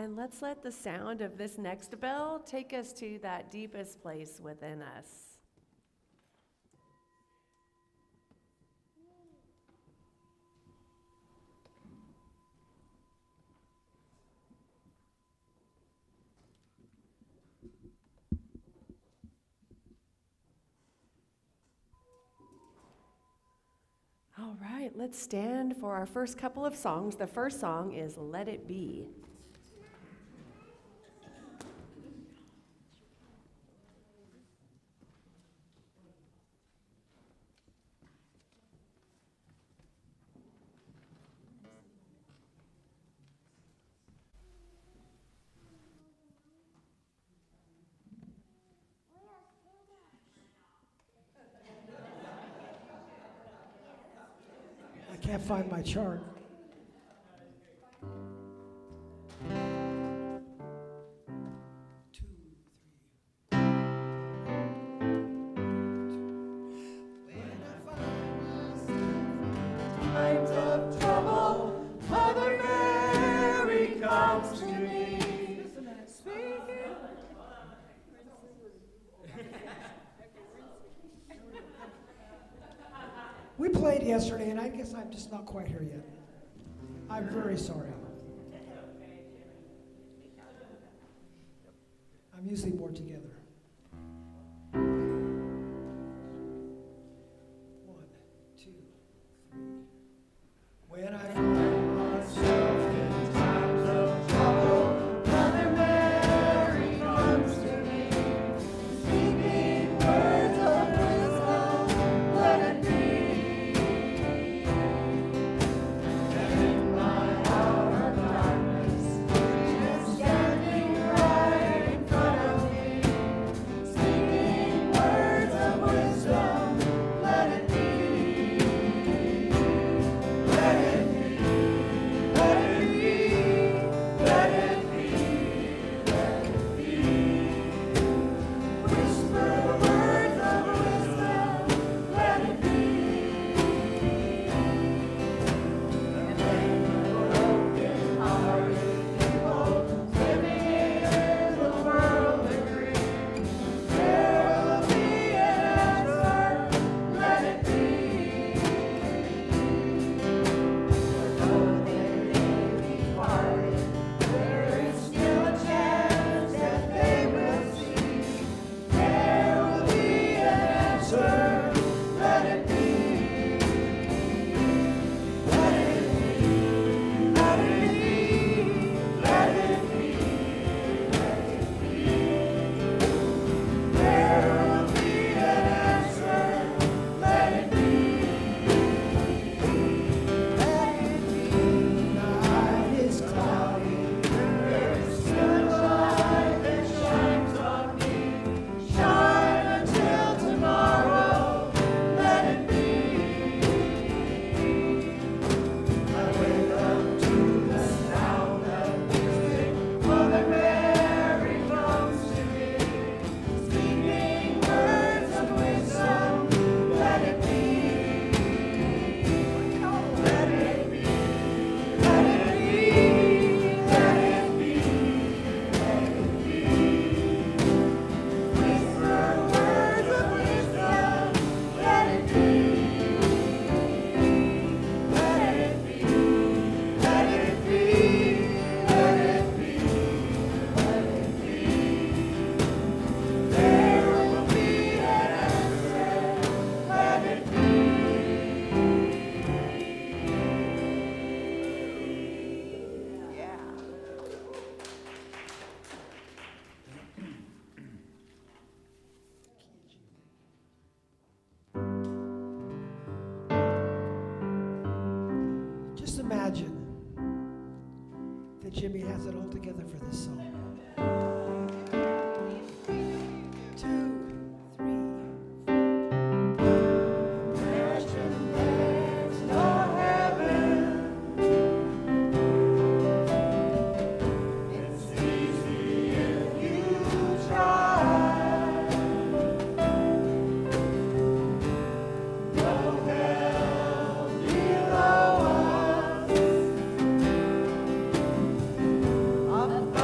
And let's let the sound of this next bell take us to that deepest place within us. All right, let's stand for our first couple of songs. The first song is Let It Be. I can't find my chart. Times of trouble, Mother Mary comes to me. We played yesterday, and I guess I'm just not quite here yet. I'm very sorry. I'm usually more together. 1, 2, 3. When I find myself in times of trouble, Mother Mary comes to me, speaking words of wisdom, let it be. And in my hour of darkness, she is standing right in front of me, speaking words of wisdom, let it be. Let it be, let it be, let it be, let it be. Whisper words of wisdom, let it be. And then the broken-hearted people living in the world agree, there will be an answer, let it be. Though they may be parted, there is still a chance that they will see. There will be an answer, let it be. Let it be, let it be, let it be, let it be. There will be an answer, let it be. Let it be. Night is cloudy, there is still a light that shines on me. Shine until tomorrow, let it be. I wake up to the sound of music. Mother Mary comes to me, speaking words of wisdom, let it be. Let it be, let it be, let it be, let it be. Whisper words of wisdom, let it be. Let it be, let it be, let it be, let it be. There will be an answer, let it be. Just imagine that Jimmy has it all together for this song. 2, 3. Imagine there's no heaven. It's easy if you try. No hell below us. Above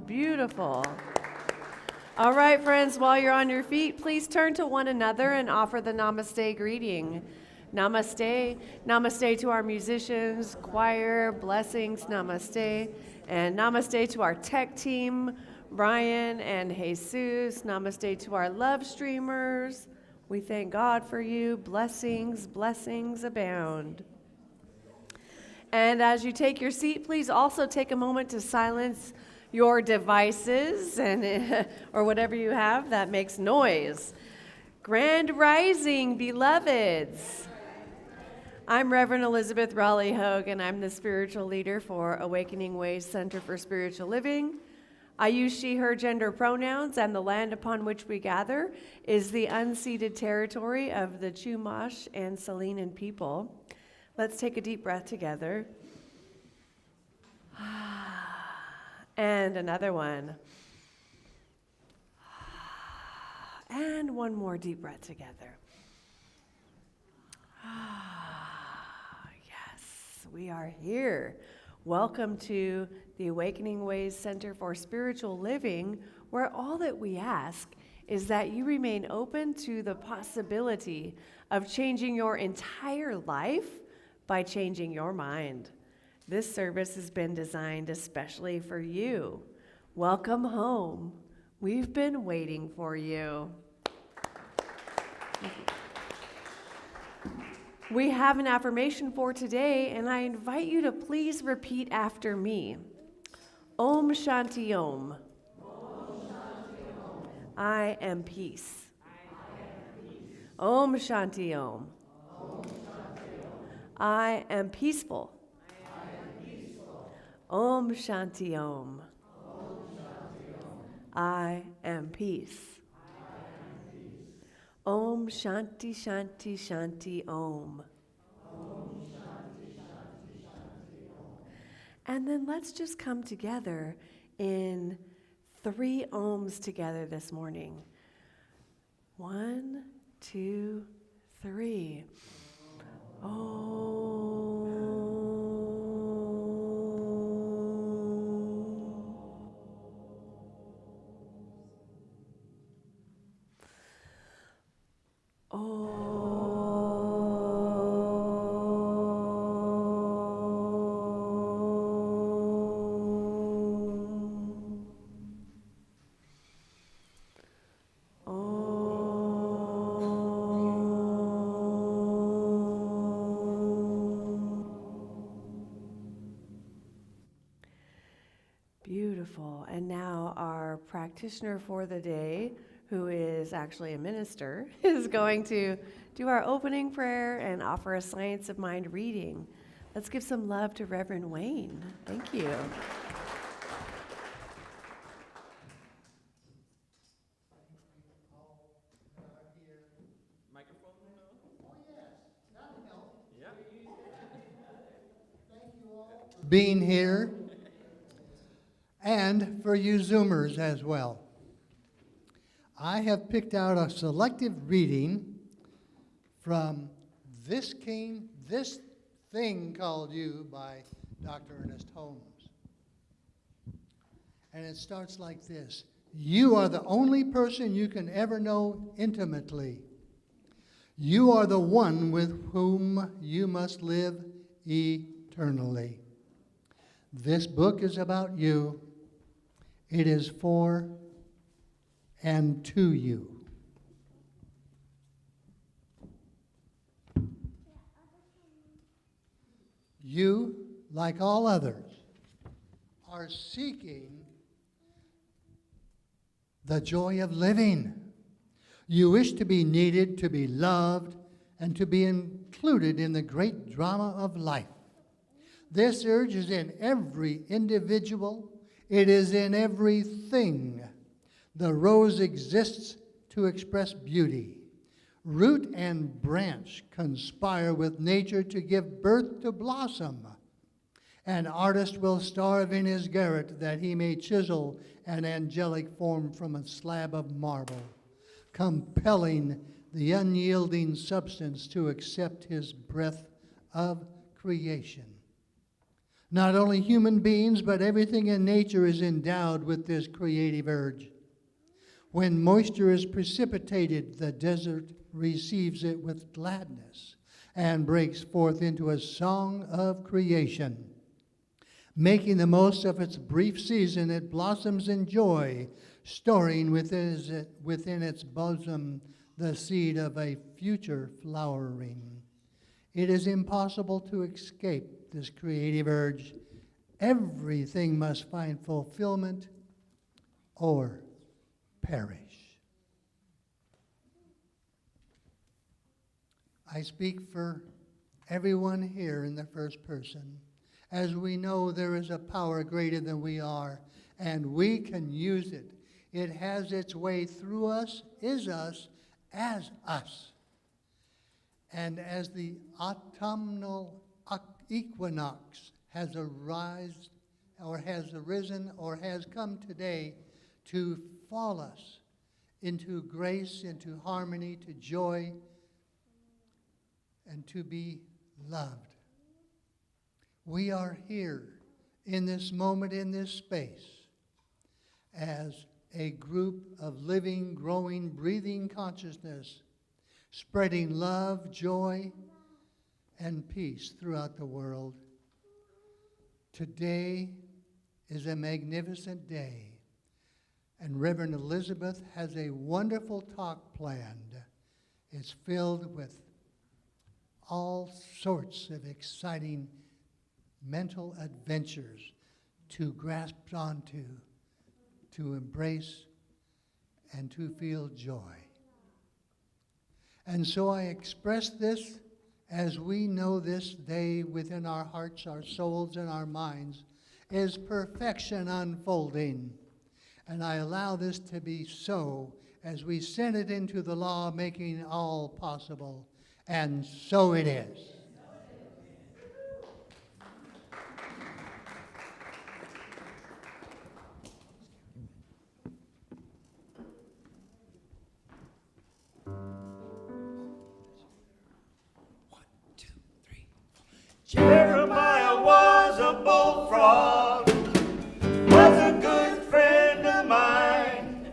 Beautiful. All right, friends, while you're on your feet, please turn to one another and offer the Namaste greeting. Namaste. Namaste to our musicians, choir, blessings, namaste. And namaste to our tech team, Brian and Jesus. Namaste to our love streamers. We thank God for you. Blessings, blessings abound. And as you take your seat, please also take a moment to silence your devices and or whatever you have that makes noise. Grand rising, beloveds. I'm Reverend Elizabeth Rowley Hogue, and I'm the spiritual leader for Awakening Ways Center for Spiritual Living. I use she, her gender pronouns, and the land upon which we gather is the unceded territory of the Chumash and Salinan people. Let's take a deep breath together. And another one. And one more deep breath together. Yes, we are here. Welcome to the Awakening Ways Center for Spiritual Living, where all that we ask is that you remain open to the possibility of changing your entire life by changing your mind. This service has been designed especially for you. Welcome home. We've been waiting for you. We have an affirmation for today, and I invite you to please repeat after me. Om Shanti Om. I am peace. Om Shanti Om. I am peaceful. Om Shanti Om. I am peace. Om Shanti Shanti Shanti Om. And then let's just come together in 3 ohms together this morning. 1, 2, 3. Beautiful. And now our practitioner for the day, who is actually a minister, is going to do our opening prayer and offer a Science of Mind reading. Let's give some love to Reverend Wayne. Thank you. Being here, and for you Zoomers as well. I have picked out a selective reading from This Thing Called You by Dr. Ernest Holmes. And it starts like this. You are the only person you can ever know intimately. You are the one with whom you must live eternally. This book is about you. It is for and to you. You, like all others, are seeking the joy of living. You wish to be needed, to be loved, and to be included in the great drama of life. This urge is in every individual. It is in everything. The rose exists to express beauty. Root and branch conspire with nature to give birth to blossom. An artist will starve in his garret that he may chisel an angelic form from a slab of marble, compelling the unyielding substance to accept his breath of creation. Not only human beings, but everything in nature is endowed with this creative urge. When moisture is precipitated, the desert receives it with gladness and breaks forth into a song of creation. Making the most of its brief season, it blossoms in joy, storing within its bosom the seed of a future flowering. It is impossible to escape this creative urge. Everything must find fulfillment or perish. I speak for everyone here in the first person, as we know there is a power greater than we are, and we can use it. It has its way through us, is us, as us. And as the autumnal equinox has arisen or has come today to fall us into grace, into harmony, to joy, and to be loved. We are here in this moment, in this space, as a group of living, growing, breathing consciousness, spreading love, joy, and peace throughout the world. Today is a magnificent day, and Reverend Elizabeth has a wonderful talk planned. It's filled with all sorts of exciting mental adventures to grasp onto, to embrace, and to feel joy. And so I express this as we know this day within our hearts, our souls, and our minds is perfection unfolding. And I allow this to be so as we send it into the law, making all possible. And so it is. Jeremiah was a bullfrog, was a good friend of mine.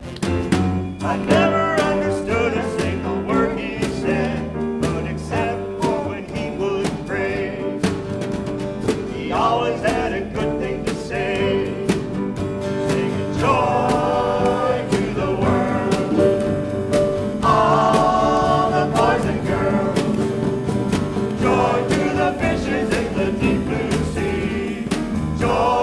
I never understood a single word he said, but except for when he would pray, he always had a good thing to say. Singing joy to the world, all the boys and girls, joy to the fishes in the deep blue sea, joy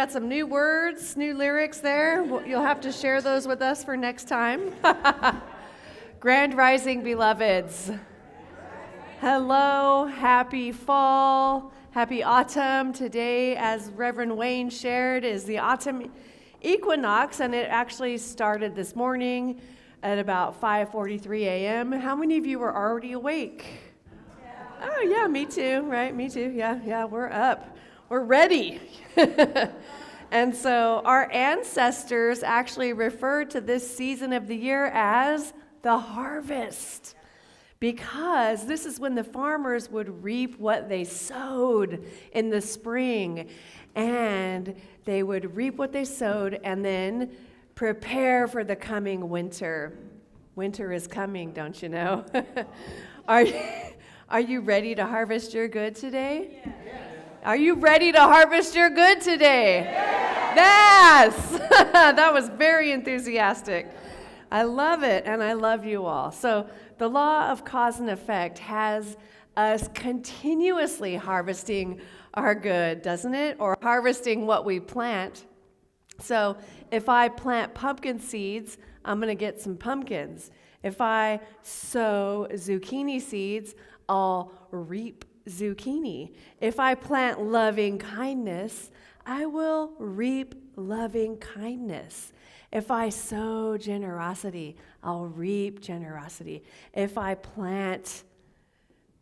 got some new words, new lyrics there. You'll have to share those with us for next time. Grand Rising, beloveds. Hello, happy fall, happy autumn. Today, as Reverend Wayne shared, is the autumn equinox, and it actually started this morning at about 5:43 a.m. How many of you are already awake? Oh, yeah, me too, right? Me too. Yeah, we're up. We're ready. And so our ancestors actually referred to this season of the year as the harvest, because this is when the farmers would reap what they sowed in the spring. And they would reap what they sowed and then prepare for the coming winter. Winter is coming, don't you know? Are you ready to harvest your good today? Yes. Are you ready to harvest your good today? Yes! That was very enthusiastic. I love it, and I love you all. So the law of cause and effect has us continuously harvesting our good, doesn't it? Or harvesting what we plant. So if I plant pumpkin seeds, I'm going to get some pumpkins. If I sow zucchini seeds, I'll reap zucchini. If I plant loving kindness, I will reap loving kindness. If I sow generosity, I'll reap generosity. If I plant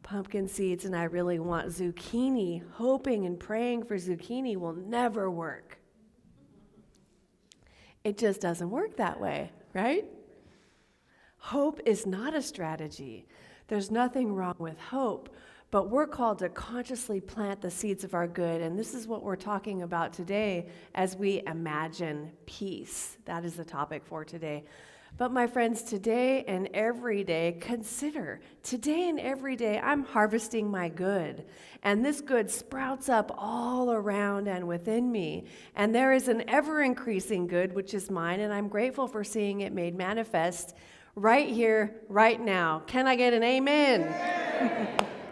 pumpkin seeds and I really want zucchini, hoping and praying for zucchini will never work. It just doesn't work that way, right? Hope is not a strategy. There's nothing wrong with hope, but we're called to consciously plant the seeds of our good, and this is what we're talking about today as we imagine peace. That is the topic for today. But my friends, today and every day, consider, today and every day, I'm harvesting my good, and this good sprouts up all around and within me, and there is an ever-increasing good, which is mine, and I'm grateful for seeing it made manifest right here, right now. Can I get an amen?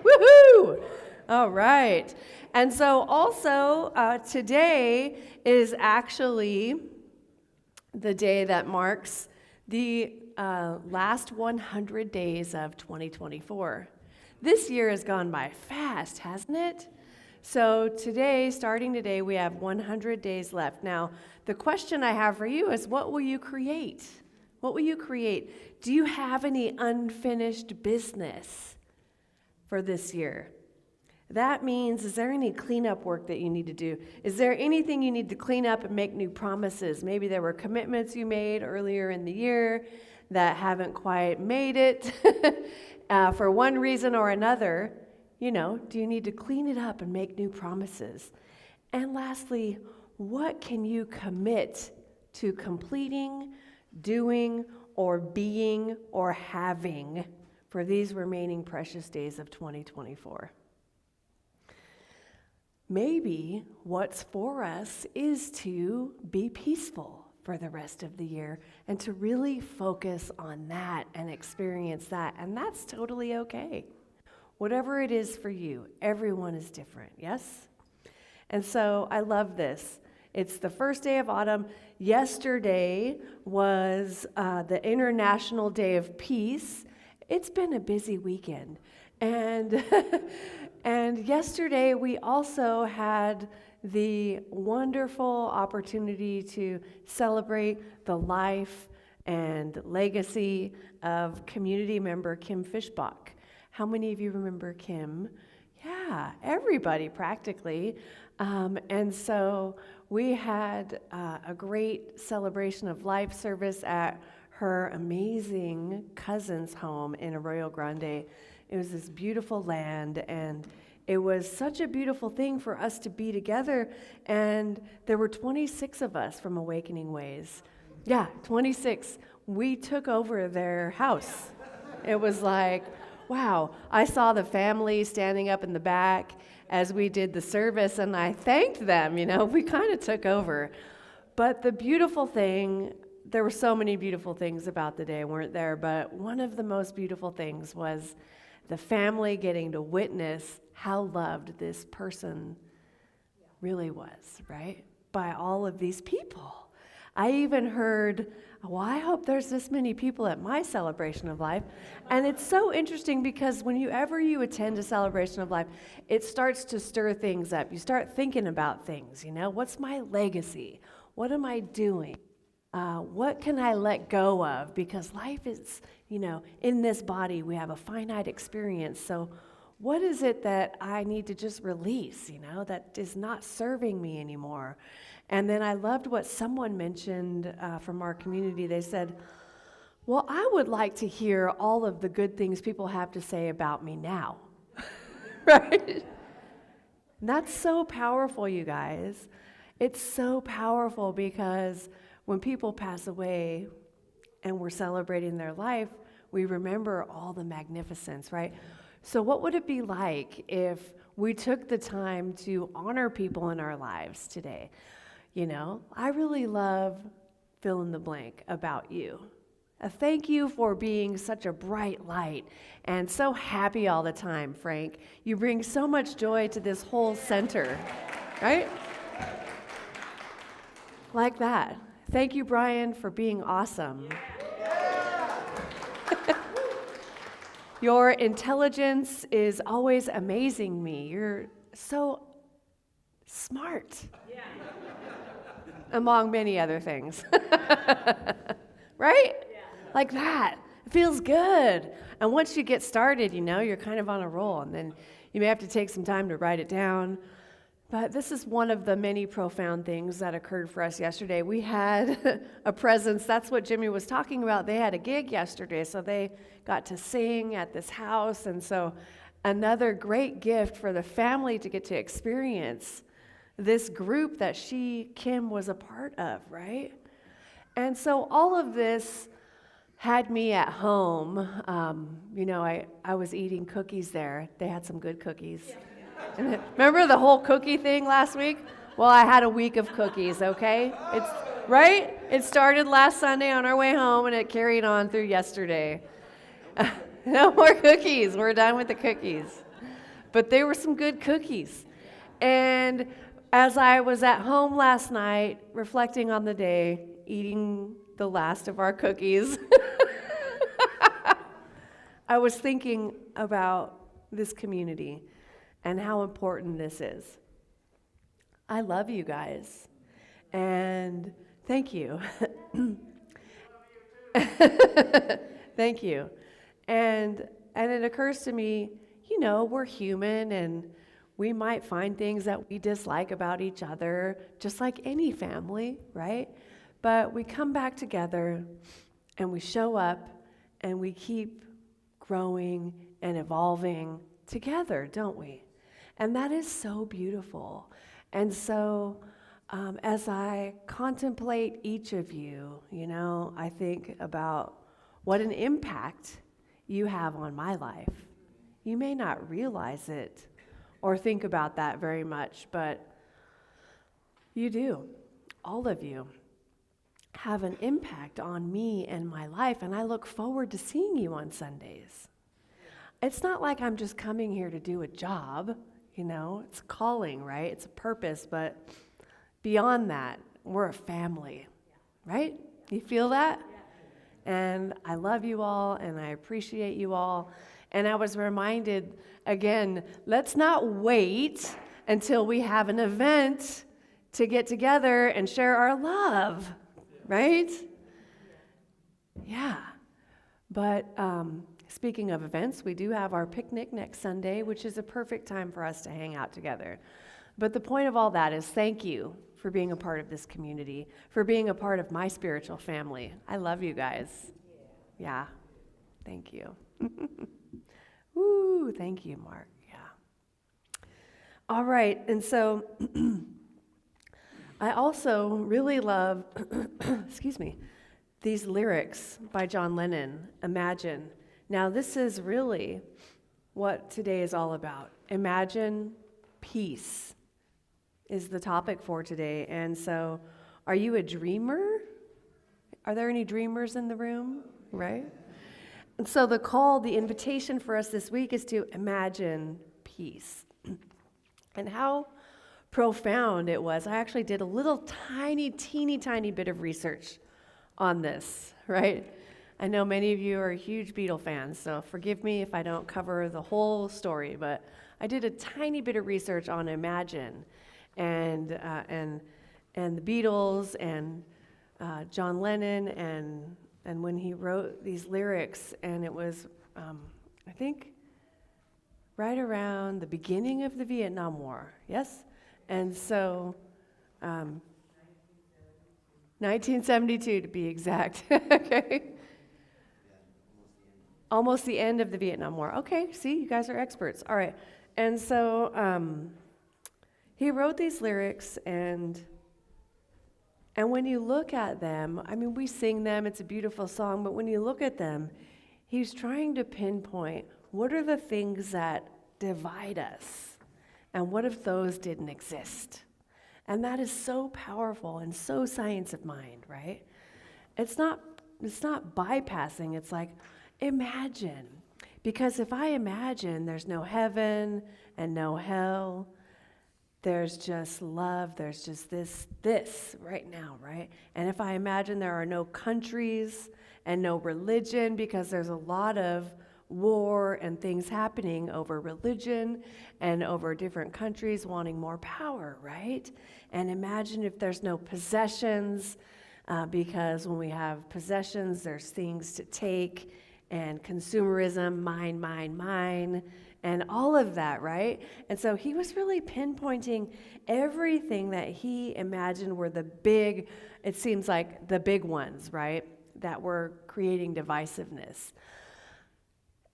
Woohoo! All right. And so also today is actually the day that marks the last 100 days of 2024. This year has gone by fast, hasn't it? So today, starting today, we have 100 days left. Now, the question I have for you is, what will you create? What will you create? Do you have any unfinished business for this year? That means, is there any cleanup work that you need to do? Is there anything you need to clean up and make new promises? Maybe there were commitments you made earlier in the year that haven't quite made it for one reason or another. You know, do you need to clean it up and make new promises? And lastly, what can you commit to completing, doing, or being, or having for these remaining precious days of 2024? Maybe what's for us is to be peaceful for the rest of the year and to really focus on that and experience that. And that's totally okay. Whatever it is for you, everyone is different, yes? And so I love this. It's the first day of autumn. Yesterday was the International Day of Peace. It's been a busy weekend. And and yesterday we also had the wonderful opportunity to celebrate the life and legacy of community member Kim Fishbach. How many of you remember Kim? Yeah, everybody practically. And so we had a great celebration of life service at her amazing cousin's home in Arroyo Grande. It was this beautiful land, and it was such a beautiful thing for us to be together. And there were 26 of us from Awakening Ways. Yeah, 26. We took over their house. It was like, wow. I saw the family standing up in the back as we did the service, and I thanked them. You know, we kind of took over. But the beautiful thing, there were so many beautiful things about the day, weren't there? But one of the most beautiful things was the family getting to witness how loved this person really was, right? by all of these people. I even heard, well, I hope there's this many people at my celebration of life. And it's so interesting because whenever you attend a celebration of life, it starts to stir things up. You start thinking about things, what's my legacy? What am I doing? What can I let go of? Because life is, in this body, we have a finite experience. So what is it that I need to just release, that is not serving me anymore? And then I loved what someone mentioned from our community. They said, well, I would like to hear all of the good things people have to say about me now, right? And that's so powerful, you guys. It's so powerful because when people pass away and we're celebrating their life, we remember all the magnificence, right? So what would it be like if we took the time to honor people in our lives today? I really love fill in the blank about you. Thank you for being such a bright light and so happy all the time, Frank. You bring so much joy to this whole center, right? Like that. Thank you, Brian, for being awesome. Your intelligence is always amazing me. You're so smart. Among many other things. Right? Yeah. Like that. It feels good. And once you get started, you're kind of on a roll. And then you may have to take some time to write it down. But this is one of the many profound things that occurred for us yesterday. We had a presence. That's what Jimmy was talking about. They had a gig yesterday, so they got to sing at this house. And so another great gift for the family to get to experience this group that Kim was a part of, right? And so all of this had me at home. I was eating cookies there. They had some good cookies. Yeah. Remember the whole cookie thing last week? Well, I had a week of cookies, okay? It's right? It started last Sunday on our way home, and it carried on through yesterday. No more cookies. We're done with the cookies. But they were some good cookies. And as I was at home last night, reflecting on the day, eating the last of our cookies, I was thinking about this community and how important this is. I love you guys, and thank you. Thank you. And it occurs to me, we're human, and we might find things that we dislike about each other, just like any family, right? But we come back together, and we show up, and we keep growing and evolving together, don't we? And that is so beautiful. And so as I contemplate each of you, I think about what an impact you have on my life. You may not realize it or think about that very much, but you do. All of you have an impact on me and my life, and I look forward to seeing you on Sundays. It's not like I'm just coming here to do a job, it's a calling, right? It's a purpose, but beyond that, we're a family, right? You feel that? And I love you all, and I appreciate you all. And I was reminded, again, let's not wait until we have an event to get together and share our love, right? Yeah. But speaking of events, we do have our picnic next Sunday, which is a perfect time for us to hang out together. But the point of all that is thank you for being a part of this community, for being a part of my spiritual family. I love you guys. Yeah. Thank you. Woo, thank you, Mark. Yeah. All right, and so I also really love, excuse me, these lyrics by John Lennon, Imagine. Now, this is really what today is all about. Imagine peace is the topic for today. And so, are you a dreamer? Are there any dreamers in the room? Right? And so the invitation for us this week is to imagine peace. And how profound it was. I actually did a little teeny tiny bit of research on this, right? I know many of you are huge Beatle fans, so forgive me if I don't cover the whole story, but I did a tiny bit of research on Imagine and the Beatles and John Lennon and when he wrote these lyrics, and it was, I think, right around the beginning of the Vietnam War, yes? And so, 1972 to be exact, okay? Almost the end of the Vietnam War. Okay, see, you guys are experts. All right. And so he wrote these lyrics, and when you look at them, I mean, we sing them, it's a beautiful song, but when you look at them, he's trying to pinpoint what are the things that divide us, and what if those didn't exist? And that is so powerful and so science of mind, right? It's not bypassing, it's like, imagine. Because if I imagine there's no heaven and no hell, there's just love, there's just this right now, right? And if I imagine there are no countries and no religion, because there's a lot of war and things happening over religion and over different countries wanting more power, right? And imagine if there's no possessions, because when we have possessions, there's things to take, and consumerism, mine, and all of that, right? And so he was really pinpointing everything that he imagined were the big, it seems like the big ones, right? That were creating divisiveness.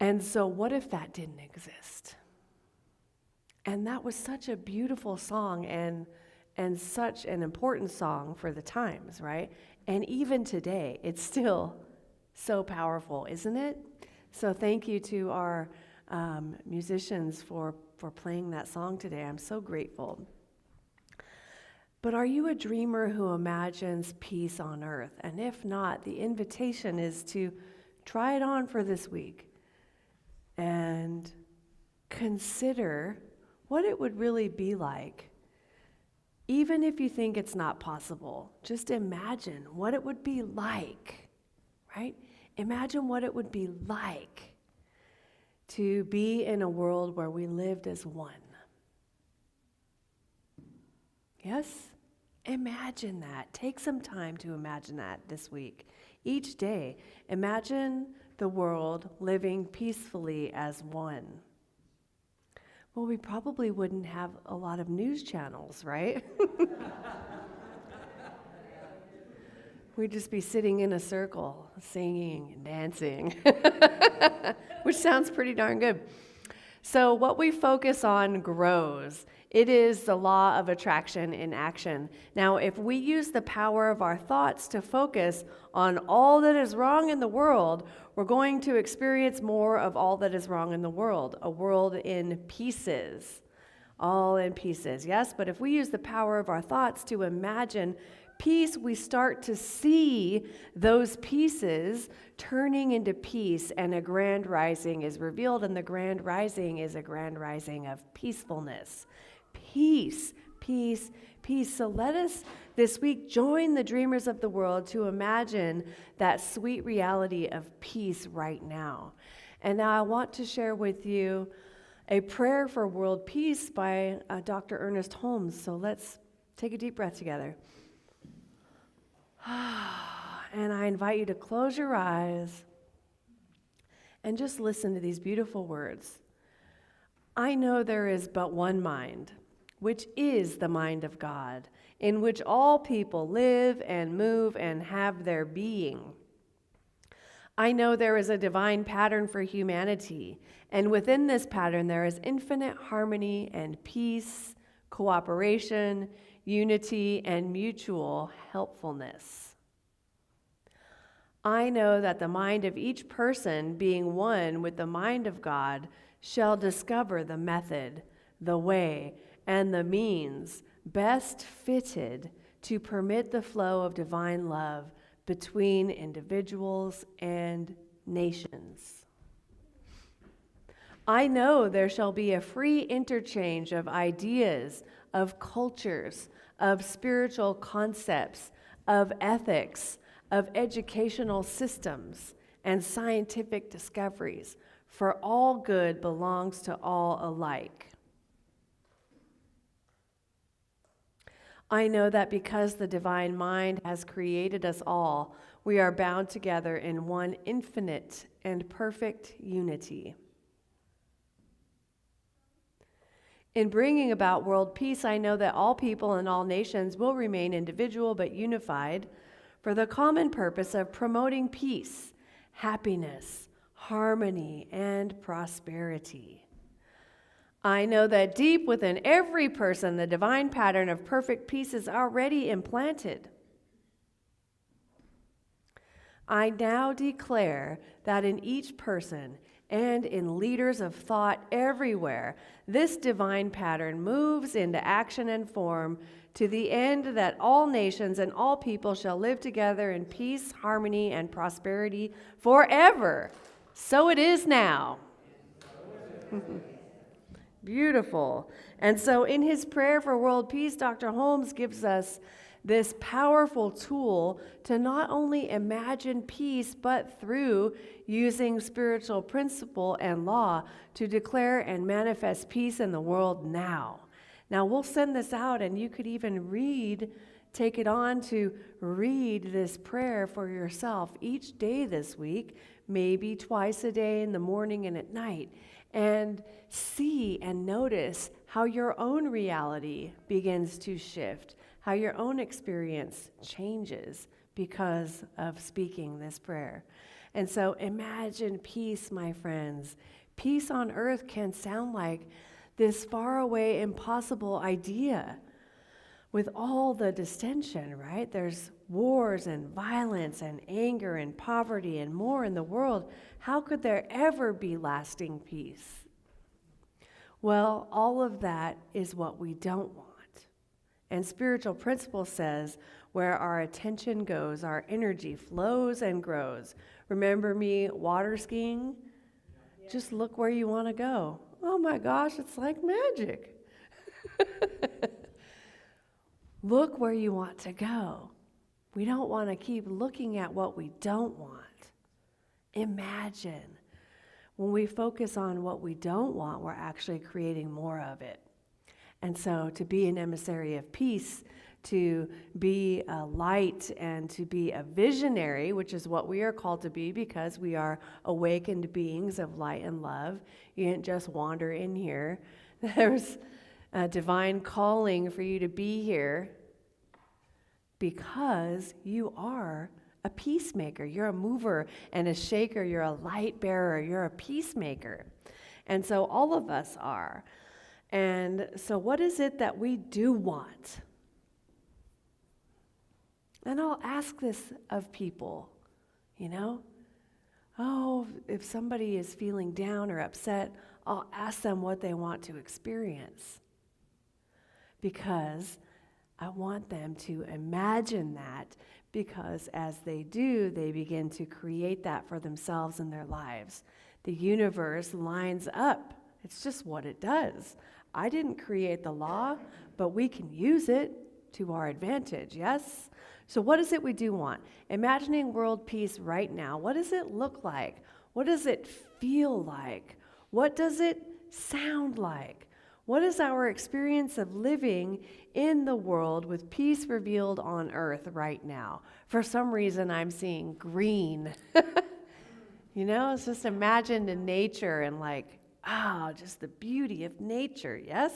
And so what if that didn't exist? And that was such a beautiful song and such an important song for the times, right? And even today, it's still so powerful, isn't it? So thank you to our musicians for playing that song today. I'm so grateful. But are you a dreamer who imagines peace on earth? And if not, the invitation is to try it on for this week and consider what it would really be like. Even if you think it's not possible, just imagine what it would be like, right? Imagine what it would be like to be in a world where we lived as one. Yes? Imagine that. Take some time to imagine that this week. Each day, imagine the world living peacefully as one. Well, we probably wouldn't have a lot of news channels, right? We'd just be sitting in a circle, singing and dancing, which sounds pretty darn good. So what we focus on grows. It is the law of attraction in action. Now, if we use the power of our thoughts to focus on all that is wrong in the world, we're going to experience more of all that is wrong in the world, a world in pieces, all in pieces, yes? But if we use the power of our thoughts to imagine peace, we start to see those pieces turning into peace, and a grand rising is revealed, and the grand rising is a grand rising of peacefulness. Peace, peace, peace. So let us this week join the dreamers of the world to imagine that sweet reality of peace right now. And now I want to share with you a prayer for world peace by Dr. Ernest Holmes. So let's take a deep breath together. And I invite you to close your eyes and just listen to these beautiful words. I know there is but one mind, which is the mind of God, in which all people live and move and have their being. I know there is a divine pattern for humanity, and within this pattern there is infinite harmony and peace, cooperation, unity, and mutual helpfulness. I know that the mind of each person, being one with the mind of God, shall discover the method, the way, and the means best fitted to permit the flow of divine love between individuals and nations. I know there shall be a free interchange of ideas, of cultures, of spiritual concepts, of ethics, of educational systems, and scientific discoveries, for all good belongs to all alike. I know that because the divine mind has created us all, we are bound together in one infinite and perfect unity. In bringing about world peace, I know that all people and all nations will remain individual but unified for the common purpose of promoting peace, happiness, harmony, and prosperity. I know that deep within every person, the divine pattern of perfect peace is already implanted. I now declare that in each person and in leaders of thought everywhere, this divine pattern moves into action and form to the end that all nations and all people shall live together in peace, harmony, and prosperity forever. So it is now. Beautiful. And so in his prayer for world peace, Dr. Holmes gives us this powerful tool to not only imagine peace, but through using spiritual principle and law to declare and manifest peace in the world now. Now, we'll send this out, and you could even take it on to read this prayer for yourself each day this week, maybe twice a day in the morning and at night, and see and notice how your own reality begins to shift, how your own experience changes because of speaking this prayer. And so imagine peace, my friends. Peace on earth can sound like this faraway, impossible idea with all the distension, right? There's wars and violence and anger and poverty and more in the world. How could there ever be lasting peace? Well, all of that is what we don't want. And spiritual principle says, where our attention goes, our energy flows and grows. Remember me water skiing? Yeah. Just look where you want to go. Oh my gosh, it's like magic. Look where you want to go. We don't want to keep looking at what we don't want. Imagine. When we focus on what we don't want, we're actually creating more of it. And so to be an emissary of peace, to be a light and to be a visionary, which is what we are called to be because we are awakened beings of light and love. You didn't just wander in here. There's a divine calling for you to be here because you are a peacemaker. You're a mover and a shaker. You're a light bearer. You're a peacemaker. And so all of us are. And so what is it that we do want? And I'll ask this of people, Oh, if somebody is feeling down or upset, I'll ask them what they want to experience. Because I want them to imagine that, because as they do, they begin to create that for themselves in their lives. The universe lines up. It's just what it does. I didn't create the law, but we can use it to our advantage, yes? So what is it we do want? Imagining world peace right now, what does it look like? What does it feel like? What does it sound like? What is our experience of living in the world with peace revealed on earth right now? For some reason, I'm seeing green. It's just imagined in nature and just the beauty of nature, yes?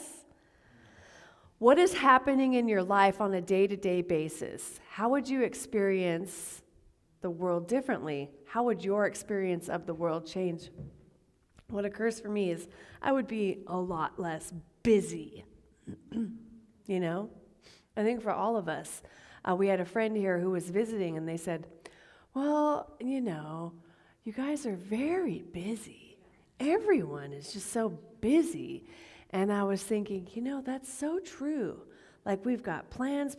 What is happening in your life on a day-to-day basis? How would you experience the world differently? How would your experience of the world change? What occurs for me is I would be a lot less busy, I think for all of us. We had a friend here who was visiting, and they said, well, you guys are very busy. Everyone is just so busy. And I was thinking, that's so true. We've got plans.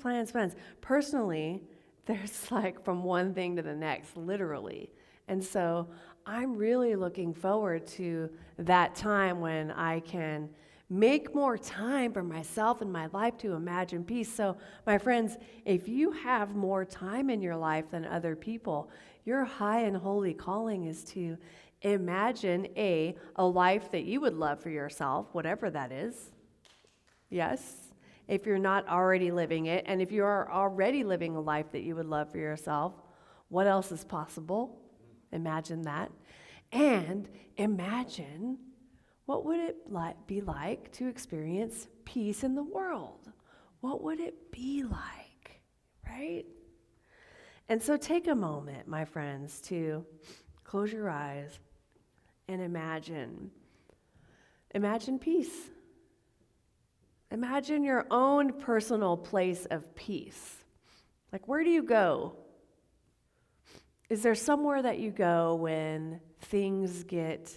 Personally, there's from one thing to the next, literally. And so I'm really looking forward to that time when I can make more time for myself and my life to imagine peace. So, my friends, if you have more time in your life than other people, your high and holy calling is to imagine a life that you would love for yourself, whatever that is. Yes, if you're not already living it, and if you are already living a life that you would love for yourself, what else is possible? Imagine that. And imagine what would it be like to experience peace in the world? What would it be like, right? And so take a moment, my friends, to close your eyes and imagine. Imagine peace. Imagine your own personal place of peace. Like, where do you go? Is there somewhere that you go when things get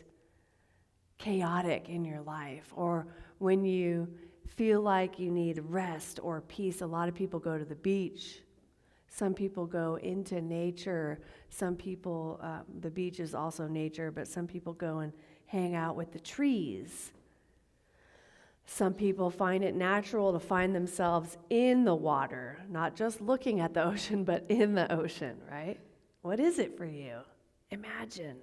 chaotic in your life, or when you feel like you need rest or peace? A lot of people go to the beach. Some people go into nature. Some people, the beach is also nature, but some people go and hang out with the trees. Some people find it natural to find themselves in the water, not just looking at the ocean, but in the ocean, right? What is it for you? Imagine.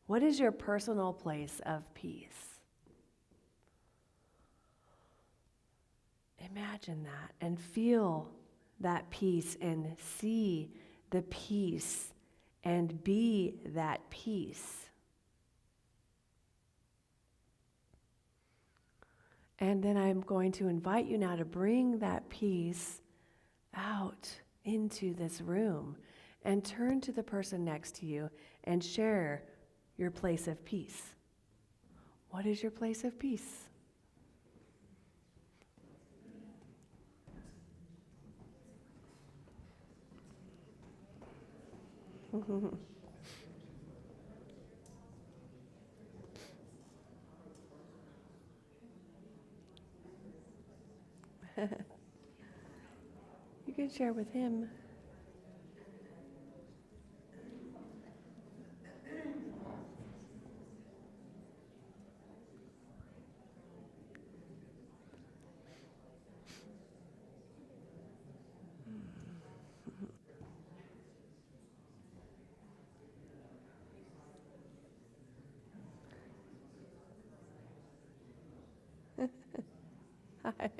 What is your personal place of peace? Imagine that and feel that peace and see the peace and be that peace. And then I'm going to invite you now to bring that peace out into this room and turn to the person next to you and share your place of peace. What is your place of peace? You can share with him. Hi.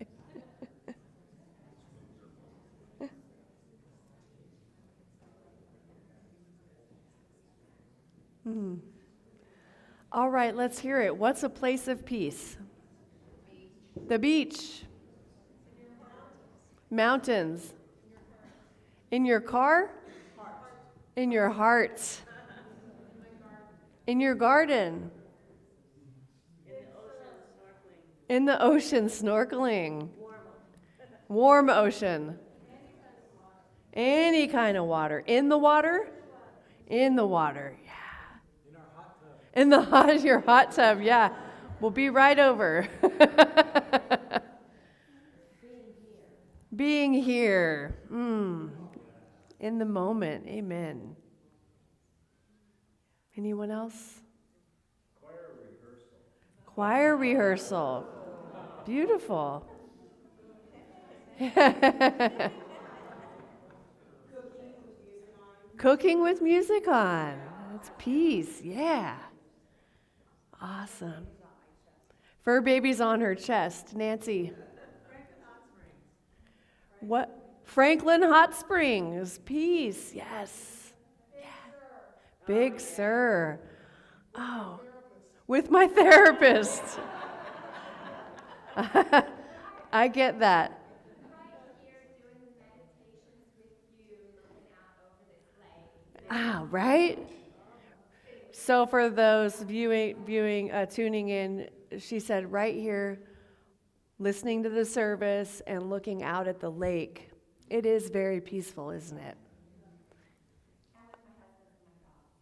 All right, let's hear it. What's a place of peace? The beach. Mountains. In your car? In your heart. In your garden. In the ocean snorkeling. Warm ocean. Any kind of water. In the water? In the water, yeah. Your hot tub, yeah. We'll be right over. Being here. In the moment, amen. Anyone else? Choir rehearsal. Beautiful. Cooking with music on. That's peace, yeah. Awesome. Fur baby's on her chest. Nancy. What? Franklin Hot Springs. Peace, yes. Yeah. Big Sur. Oh, with my therapist. I get that. Ah, right? So for those tuning in, she said right here, listening to the service and looking out at the lake. It is very peaceful, isn't it?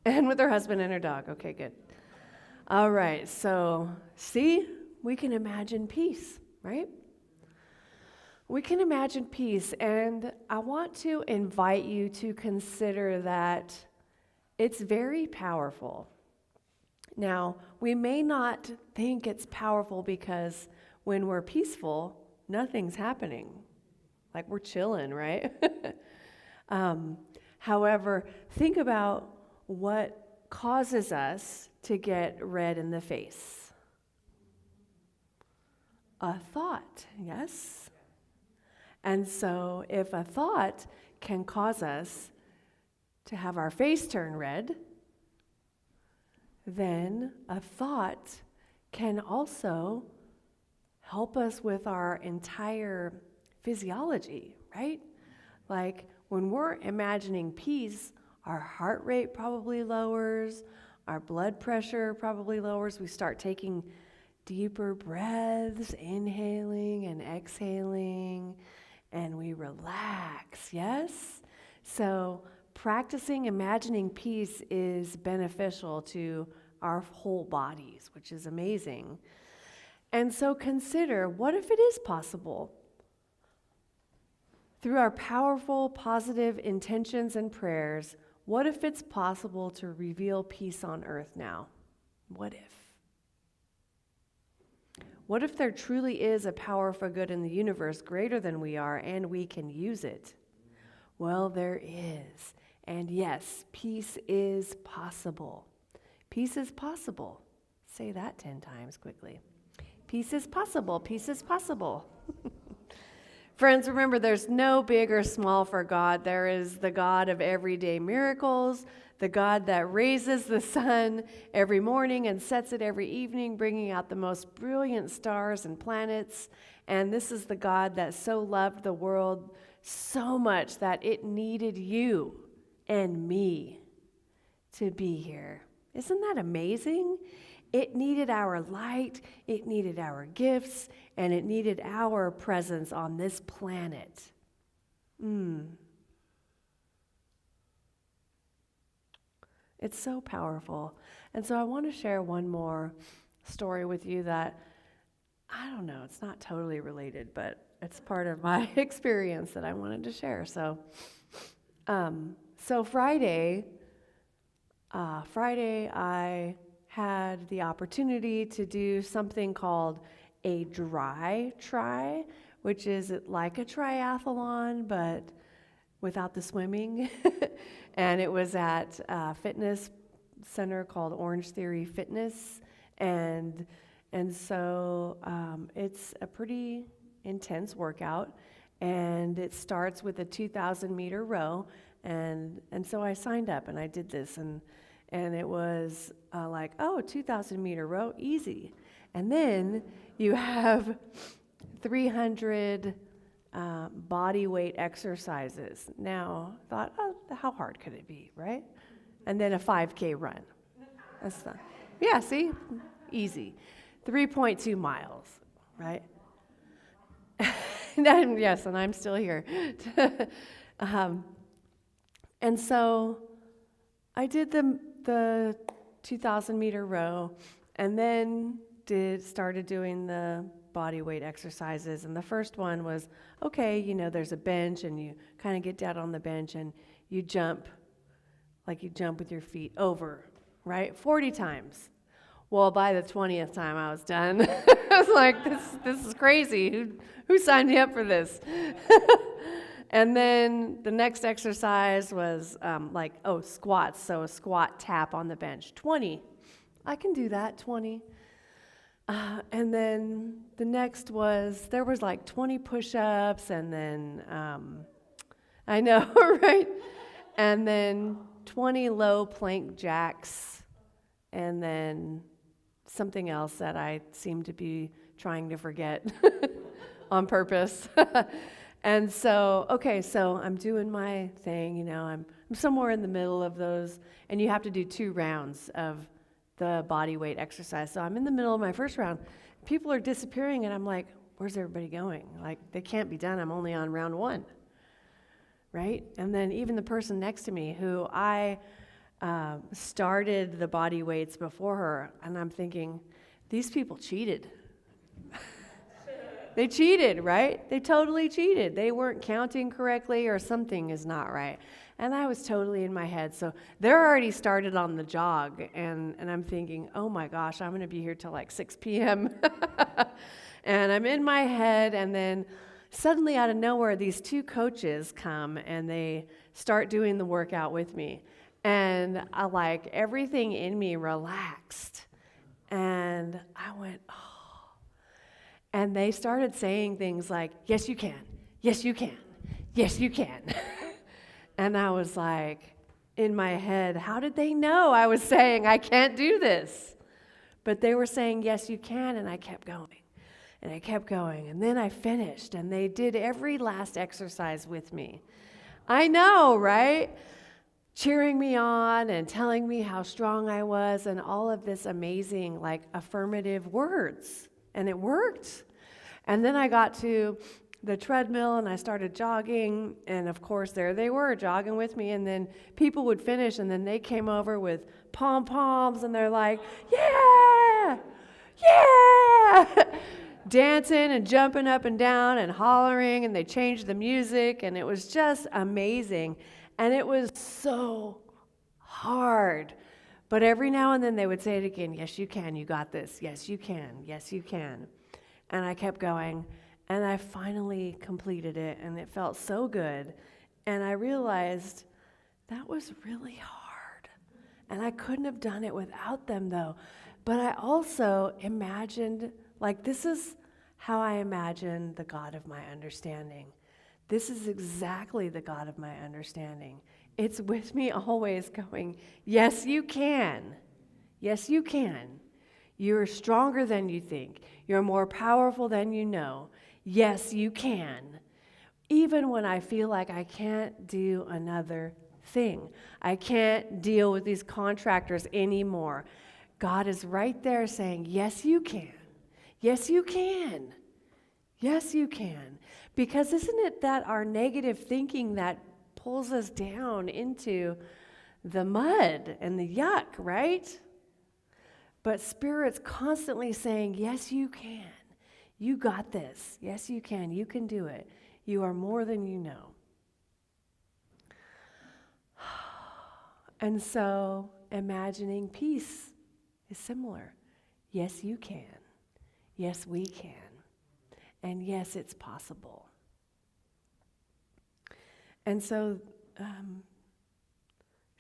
And with her husband and her dog. Okay, good. All right, so see, we can imagine peace, right? We can imagine peace, and I want to invite you to consider that it's very powerful. Now, we may not think it's powerful because when we're peaceful, nothing's happening. Like we're chilling, right? However, think about what causes us to get red in the face. A thought, yes? And so if a thought can cause us to have our face turn red, then a thought can also help us with our entire physiology, right? Like when we're imagining peace, our heart rate probably lowers, our blood pressure probably lowers. We start taking deeper breaths, inhaling and exhaling, and we relax, yes? So practicing imagining peace is beneficial to our whole bodies, which is amazing. And so consider, what if it is possible? Through our powerful, positive intentions and prayers, what if it's possible to reveal peace on earth now? What if? What if there truly is a power for good in the universe greater than we are and we can use it? Well, there is. And yes, peace is possible. Peace is possible. Say that 10 times quickly. Peace is possible. Peace is possible. Friends, remember, there's no big or small for God. There is the God of everyday miracles, the God that raises the sun every morning and sets it every evening, bringing out the most brilliant stars and planets. And this is the God that so loved the world so much that it needed you and me to be here. Isn't that amazing? It needed our light, it needed our gifts, and it needed our presence on this planet. It's so powerful. And so I want to share one more story with you that, I don't know, it's not totally related, but it's part of my experience that I wanted to share. So Friday, I had the opportunity to do something called a dry try, which is like a triathlon, but without the swimming. And it was at a fitness center called Orange Theory Fitness. And so it's a pretty intense workout. And it starts with a 2,000 meter row. And so I signed up and I did this. And it was like, 2,000 meter row, easy. And then you have 300 body weight exercises. Now, I thought, how hard could it be, right? And then a 5K run. That's not, yeah, see? Easy. 3.2 miles, right? Yes, and I'm still here. And so I did the 2,000 meter row, and then started doing the body weight exercises. And the first one was, okay, there's a bench, and you kind of get down on the bench, and you jump, like you jump with your feet over, right? 40 times. Well, by the 20th time, I was done. I was like, this is crazy. Who signed me up for this? And then the next exercise was squats. So a squat tap on the bench. 20. I can do that, 20. And then the next there was like 20 push-ups, and then, I know, right? And then 20 low plank jacks, and then something else that I seem to be trying to forget on purpose. And so, so I'm doing my thing, I'm somewhere in the middle of those, and you have to do 2 rounds of the body weight exercise. So I'm in the middle of my first round. People are disappearing, and I'm like, where's everybody going? Like, they can't be done. I'm only on round 1, right? And then even the person next to me, who I started the body weights before her, and I'm thinking, these people cheated. They cheated, right? They totally cheated. They weren't counting correctly, or something is not right. And I was totally in my head. So they're already started on the jog. And I'm thinking, oh my gosh, I'm going to be here till like 6 p.m. And I'm in my head. And then suddenly out of nowhere, these two coaches come and they start doing the workout with me. And everything in me relaxed. And I went, oh. And they started saying things like, yes, you can. Yes, you can. Yes, you can. And I was like, in my head, how did they know I was saying I can't do this? But they were saying, yes, you can, and I kept going. And I kept going, and then I finished, and they did every last exercise with me. I know, right? Cheering me on and telling me how strong I was and all of this amazing, affirmative words. And it worked. And then I got to the treadmill and I started jogging, and of course there they were jogging with me, and then people would finish and then they came over with pom-poms and they're like, yeah, yeah, dancing and jumping up and down and hollering, and they changed the music, and it was just amazing. And it was so hard, but every now and then they would say it again, yes you can, you got this, yes you can, yes you can. And I kept going. And I finally completed it, and it felt so good. And I realized that was really hard. And I couldn't have done it without them, though. But I also imagined, this is how I imagine the God of my understanding. This is exactly the God of my understanding. It's with me always going, yes, you can. Yes, you can. You're stronger than you think. You're more powerful than you know. Yes, you can. Even when I feel like I can't do another thing. I can't deal with these contractors anymore. God is right there saying, yes, you can. Yes, you can. Yes, you can. Because isn't it that our negative thinking that pulls us down into the mud and the yuck, right? But Spirit's constantly saying, yes, you can. You got this. Yes, you can. You can do it. You are more than you know. And so imagining peace is similar. Yes, you can. Yes, we can. And yes, it's possible. And so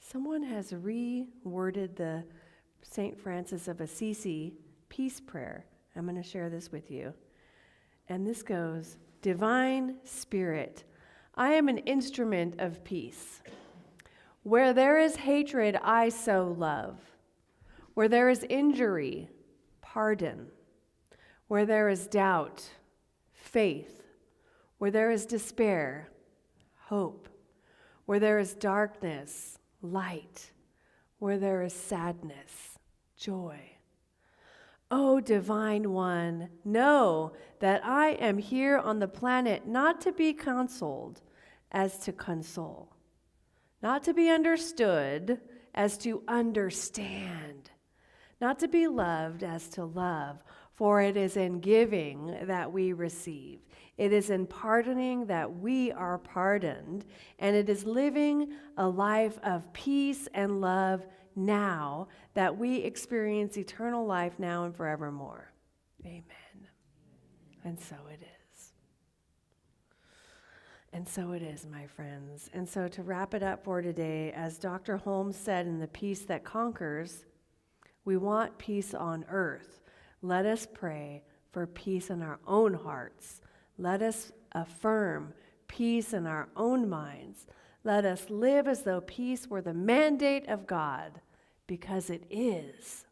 someone has reworded the St. Francis of Assisi peace prayer. I'm going to share this with you. And this goes, Divine Spirit, I am an instrument of peace. Where there is hatred, I sow love. Where there is injury, pardon. Where there is doubt, faith. Where there is despair, hope. Where there is darkness, light. Where there is sadness, joy. O Divine One, know that I am here on the planet not to be consoled as to console, not to be understood as to understand, not to be loved as to love, for it is in giving that we receive. It is in pardoning that we are pardoned, and it is living a life of peace and love now that we experience eternal life now and forevermore. Amen. And so it is. And so it is, my friends. And so to wrap it up for today, as Dr. Holmes said in The Peace That Conquers, we want peace on earth. Let us pray for peace in our own hearts. Let us affirm peace in our own minds. Let us live as though peace were the mandate of God, because it is.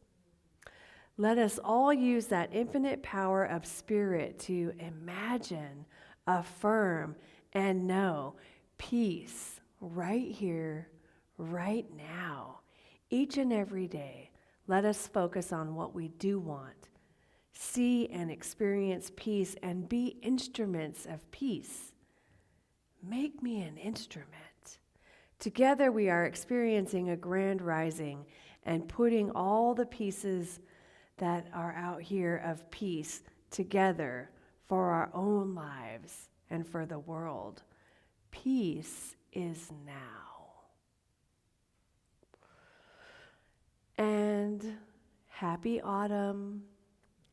Let us all use that infinite power of Spirit to imagine, affirm, and know peace right here, right now. Each and every day, let us focus on what we do want. See and experience peace and be instruments of peace. Make me an instrument. Together we are experiencing a grand rising and putting all the pieces that are out here of peace together for our own lives and for the world. Peace is now. Happy autumn.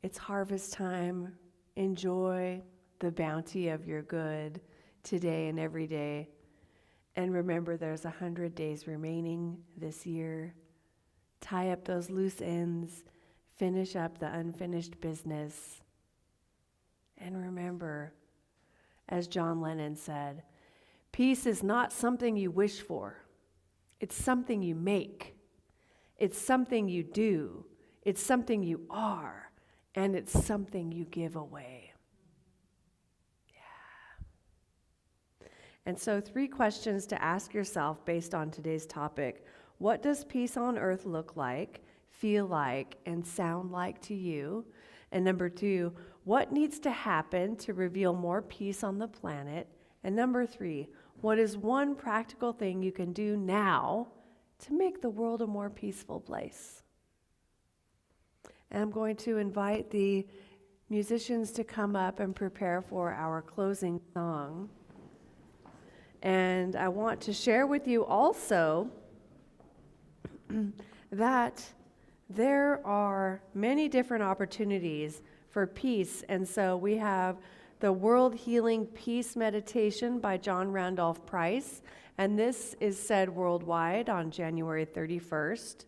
It's harvest time. Enjoy the bounty of your good today and every day. And remember, there's 100 days remaining this year. Tie up those loose ends. Finish up the unfinished business. And remember, as John Lennon said, peace is not something you wish for. It's something you make. It's something you do. It's something you are. And it's something you give away. Yeah. And so 3 questions to ask yourself based on today's topic. What does peace on earth look like, feel like, and sound like to you? And number 2, what needs to happen to reveal more peace on the planet? And number 3, what is one practical thing you can do now to make the world a more peaceful place? And I'm going to invite the musicians to come up and prepare for our closing song. And I want to share with you also that there are many different opportunities for peace. And so we have the World Healing Peace Meditation by John Randolph Price. And this is said worldwide on January 31st.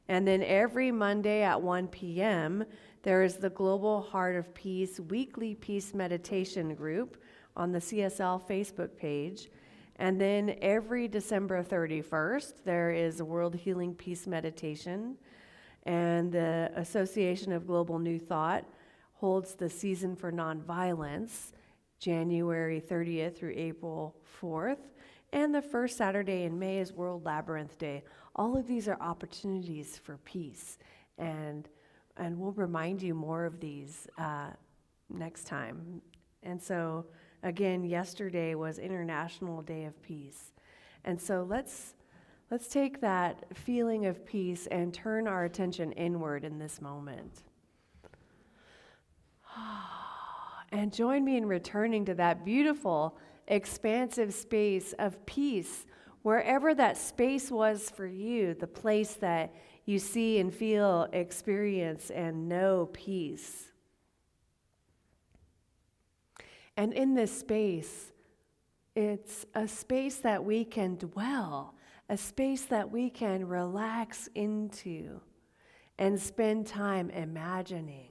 And then every Monday at 1 p.m., there is the Global Heart of Peace weekly peace meditation group on the CSL Facebook page. And then every December 31st, there is a World Healing Peace Meditation. And the Association of Global New Thought holds the Season for Nonviolence, January 30th through April 4th. And the first Saturday in May is World Labyrinth Day. All of these are opportunities for peace. And we'll remind you more of these next time. And so, again, yesterday was International Day of Peace. And so let's take that feeling of peace and turn our attention inward in this moment. And join me in returning to that beautiful, expansive space of peace, wherever that space was for you, the place that you see and feel, experience, and know peace. And in this space, it's a space that we can dwell, a space that we can relax into and spend time imagining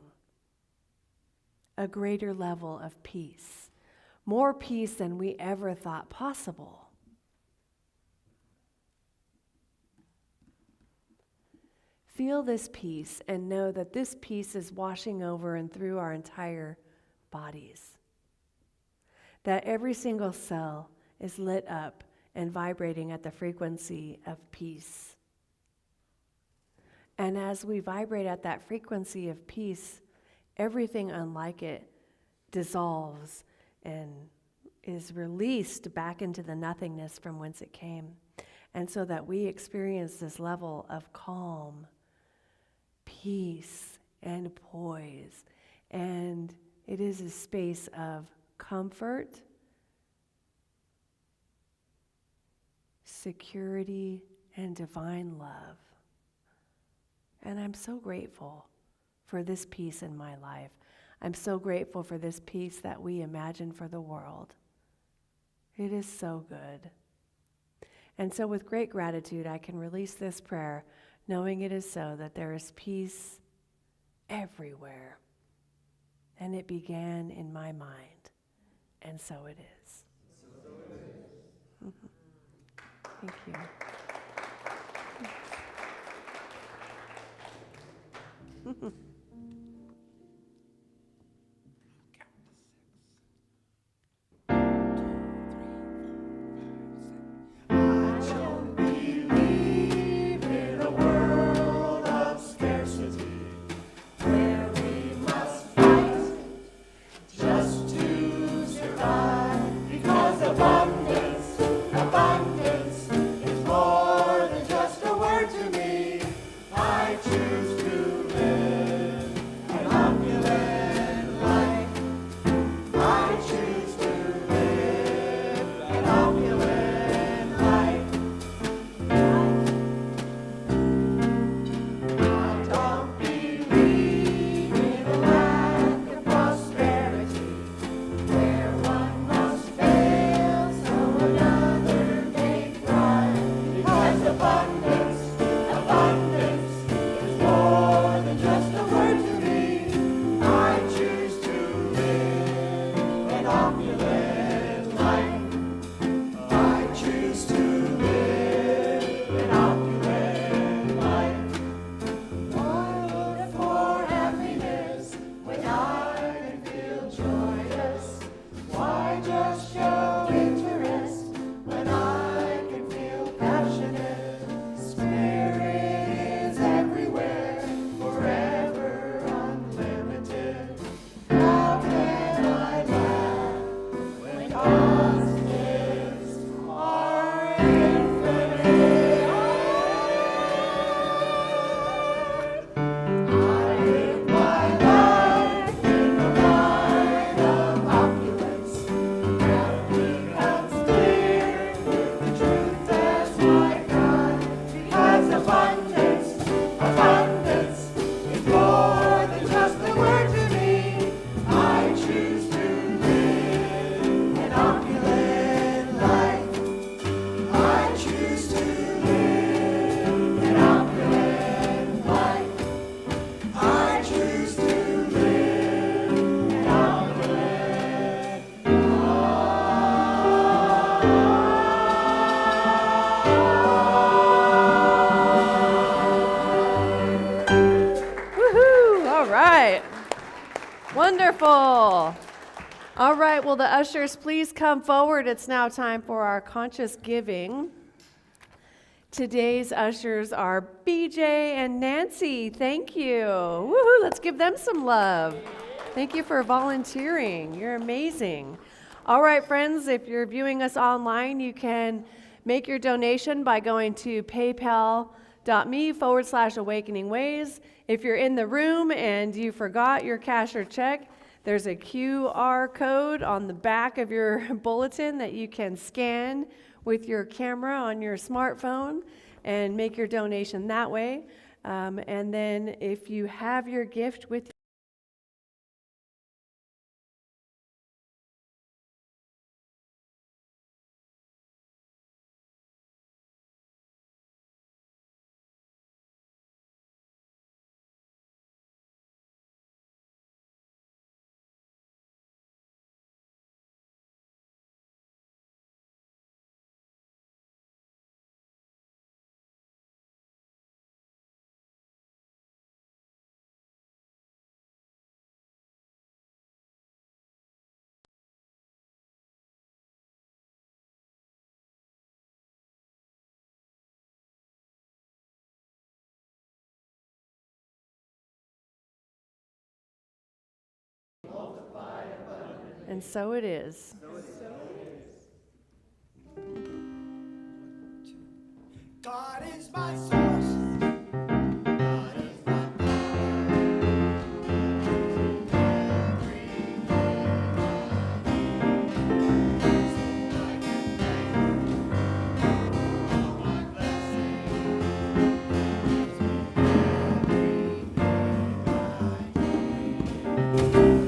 a greater level of peace, more peace than we ever thought possible. Feel this peace and know that this peace is washing over and through our entire bodies. That every single cell is lit up and vibrating at the frequency of peace. And as we vibrate at that frequency of peace, everything unlike it dissolves and is released back into the nothingness from whence it came. And so that we experience this level of calm, peace, and poise. And it is a space of comfort, security, and divine love. And I'm so grateful for this peace in my life. I'm so grateful for this peace that we imagine for the world. It is so good. And so with great gratitude, I can release this prayer, knowing it is so, that there is peace everywhere. And it began in my mind, and so it is. Thank you. Abundance is more than just a word to me. I choose to live. abundance, abundance is more than just a word to me. I choose to live an opulent life. I choose to live an opulent life. I choose to live an opulent Woohoo! All right. Wonderful. All right, well, the ushers, please come forward. It's now time for our conscious giving. Today's ushers are BJ and Nancy. Thank you. Woohoo! Let's give them some love. Thank you for volunteering. You're amazing. All right, friends, if you're viewing us online, you can make your donation by going to paypal.me/awakeningways. If you're in the room and you forgot your cash or check, there's a QR code on the back of your bulletin that you can scan with your camera on your smartphone and make your donation that way. And then if you have your gift with you, and so it is. God is my source. God is my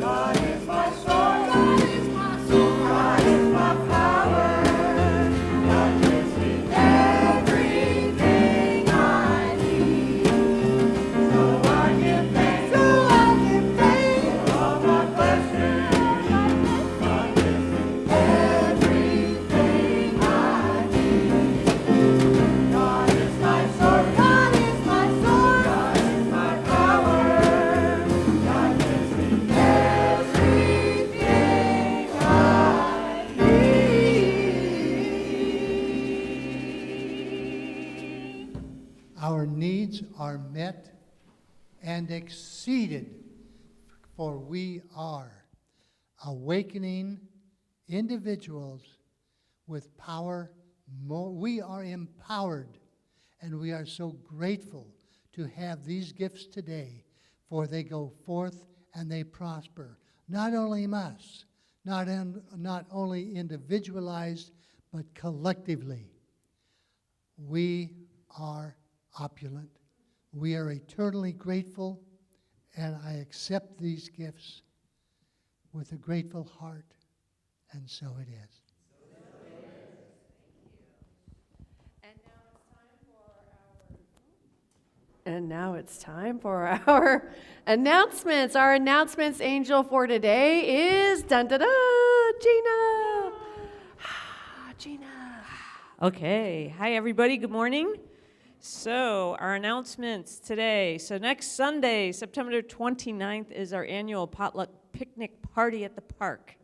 God is my source. God is my source. God is my power. God gives me everything I need. So I give thanks. So I give thanks for all my blessings. God gives me everything I need. God is my source. God is my source. God is my power. God gives me everything I need. Our needs are met and exceeded, for we are awakening individuals with power. We are empowered, and we are so grateful to have these gifts today, for they go forth and they prosper. Not only us, not only individualized, but collectively. We are opulent. We are eternally grateful, and I accept these gifts with a grateful heart, and so it is. And now it's time for our announcements. Our announcements angel for today is Gina. Gina. Okay. Hi, everybody. Good morning. So, our announcements today. So, next Sunday, September 29th, is our annual potluck picnic party at the park.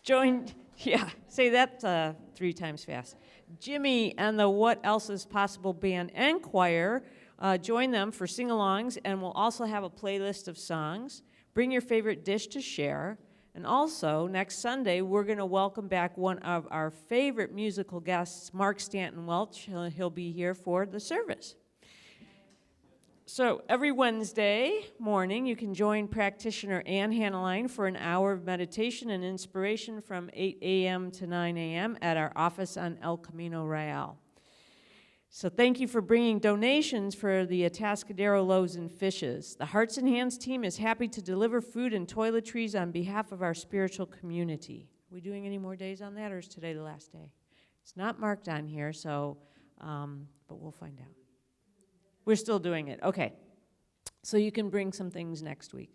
Say that 3 times fast. Jimmy and the What Else Is Possible Band and Choir, join them for sing-alongs, and we'll also have a playlist of songs. Bring your favorite dish to share. And also, next Sunday, we're going to welcome back one of our favorite musical guests, Mark Stanton Welch. He'll be here for the service. So every Wednesday morning, you can join practitioner Ann Hanneline for an hour of meditation and inspiration from 8 a.m. to 9 a.m. at our office on El Camino Real. So thank you for bringing donations for the Atascadero Loaves and Fishes. The Hearts and Hands team is happy to deliver food and toiletries on behalf of our spiritual community. Are we doing any more days on that, or is today the last day? It's not marked on here, so, but we'll find out. We're still doing it. Okay. So you can bring some things next week.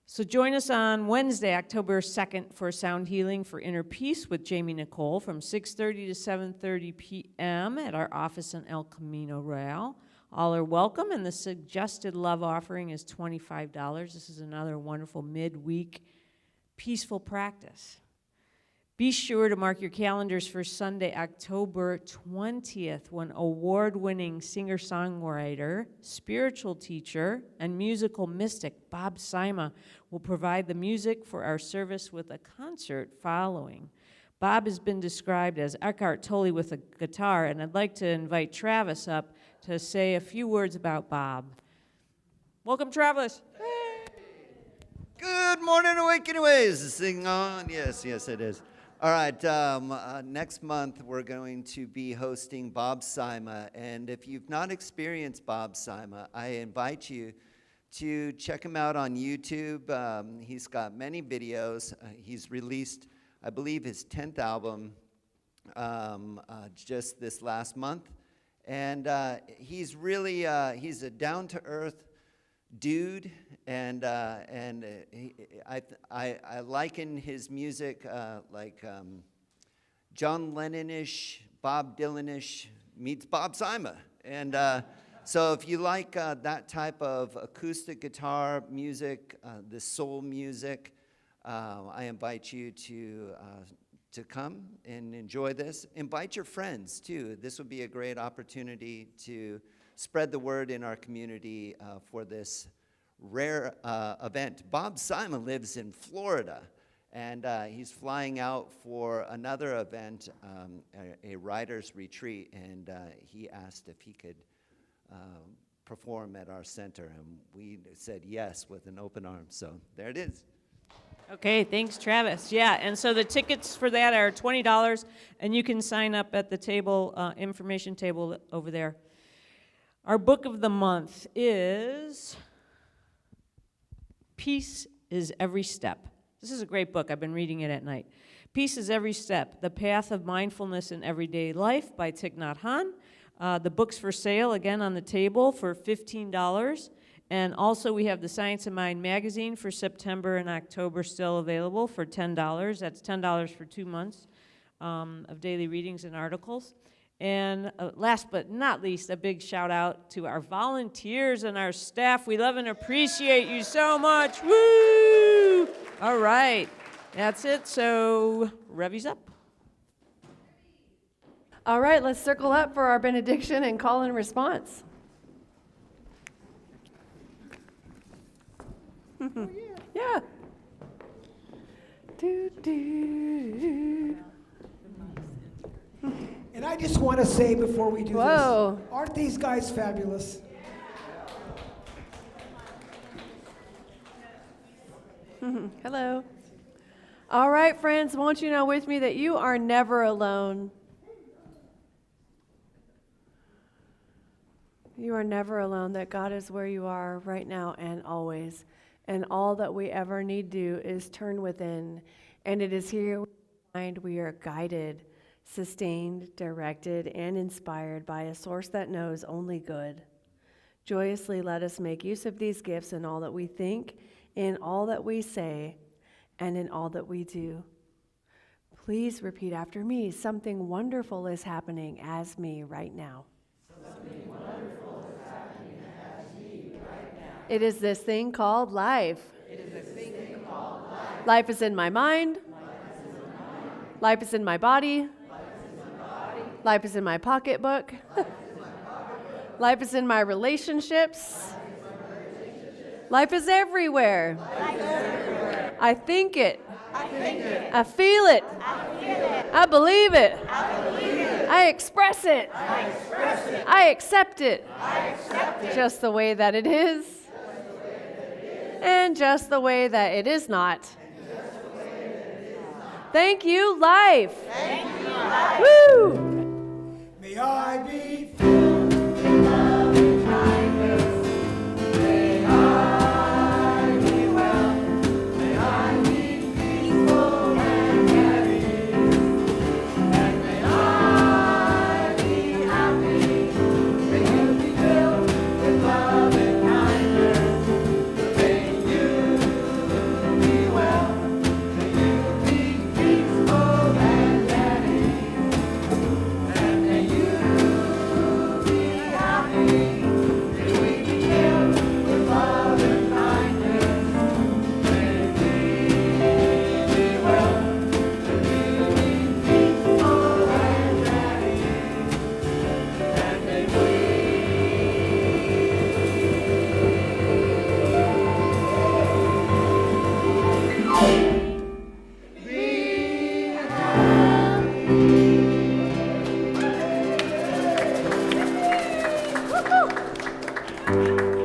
So join us on Wednesday, October 2nd for Sound Healing for Inner Peace with Jamie Nicole from 6:30 to 7:30 p.m. at our office in El Camino Real. All are welcome, and the suggested love offering is $25. This is another wonderful midweek peaceful practice. Be sure to mark your calendars for Sunday, October 20th, when award-winning singer-songwriter, spiritual teacher, and musical mystic Bob Sima will provide the music for our service with a concert following. Bob has been described as Eckhart Tolle with a guitar, and I'd like to invite Travis up to say a few words about Bob. Welcome, Travis. Good morning, Awakening Ways. Is this thing on? Yes, it is. All right, next month we're going to be hosting Bob Sima, and if you've not experienced Bob Sima, I invite you to check him out on YouTube. He's got many videos. He's released, I believe, his 10th album just this last month, and he's really he's a down-to-earth dude, and I liken his music like John Lennon-ish, Bob Dylan-ish meets Bob Sima. And so if you like that type of acoustic guitar music, the soul music, I invite you to come and enjoy this. Invite your friends, too. This would be a great opportunity to spread the word in our community for this rare event. Bob Sima lives in Florida, and he's flying out for another event, a writer's retreat, and he asked if he could perform at our center, and we said yes with an open arm. So there it is. Okay, thanks, Travis. Yeah, and so the tickets for that are $20, and you can sign up at the table, information table over there. Our book of the month is Peace is Every Step. This is a great book. I've been reading it at night. Peace is Every Step, The Path of Mindfulness in Everyday Life by Thich Nhat Hanh. The book's for sale, again, on the table for $15. And also we have the Science of Mind magazine for September and October still available for $10. That's $10 for 2 months of daily readings and articles. And last but not least, a big shout out to our volunteers and our staff. We love and appreciate you so much. Woo! All right, that's it. So, Revy's up. All right, let's circle up for our benediction and call and response. Yeah. Do, do, do. And I just want to say before we do Whoa. this, aren't these guys fabulous? Hello. All right, friends, won't you know with me that you are never alone? You are never alone, that God is where you are right now and always. And all that we ever need to do is turn within. And it is here we are guided, sustained, directed, and inspired by a source that knows only good. Joyously let us make use of these gifts in all that we think, in all that we say, and in all that we do. Please repeat after me. Something wonderful is happening as me right now. Something wonderful is happening as me right now. It is this thing called life. It is this thing called life. Life is in my mind. Life is in my body. Life is in my pocketbook. Life is in my relationships. Life is everywhere. I think it. I feel it. I believe it. I express it. I accept it. Just the way that it is. And just the way that it is not. Thank you, life. Woo! May I be Thank